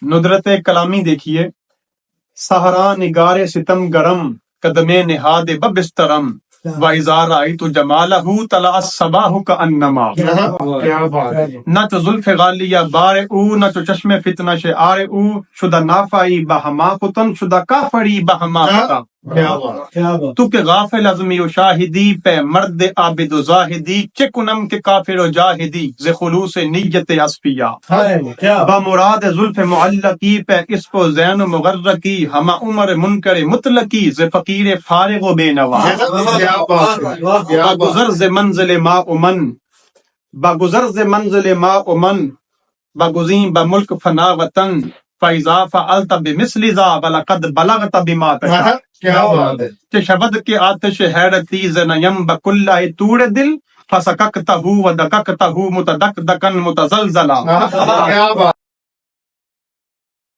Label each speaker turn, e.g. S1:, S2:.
S1: ندرت کلامی دیکھیے، سہرا نگار ستم گرم قدمے نہاد ببسترم وَإِذَا رَأَيْتُ جَمَالَهُ طَلَعَ الصَّبَاحُ كَأَنَّمَا۔
S2: کیا بات ہے،
S1: نہ تو زلف غالیہ بار او، نہ تو چشم فتنہ شعار او، شدہ نافعی بہما کتن شدہ کافری بہما کتا۔
S2: کیا بات،
S1: تو کہ غافل ازمی و شاہدی پہ مرد عابد و زاہدی، چکنم کے کافر و جاہدی ز خلوص نیت اصفیا۔ بمراد زلف معلقی پہ اسپ و زین و مغرقی، ہمہ عمر منکر مطلقی ز فقیر فارغ و بے نوا۔
S2: کیا بات ہے، کیا بات،
S1: بگذر ز منزل ما امن، بگذر ز منزل ما امن، بگزیں بملک فنا وطن، فَإِذَا فَعَلْتَ بِمِثْلِ ذَا وَلَقَدْ بَلَغْتَ بِمَا تَشَاءُ۔
S2: کیا بات ہے،
S1: کہ شبد کے آتش حیرتی زنیم بکلہ توڑ دل، فسککتہ ودککتہ متدکدکن متزلزلا۔
S2: کیا بات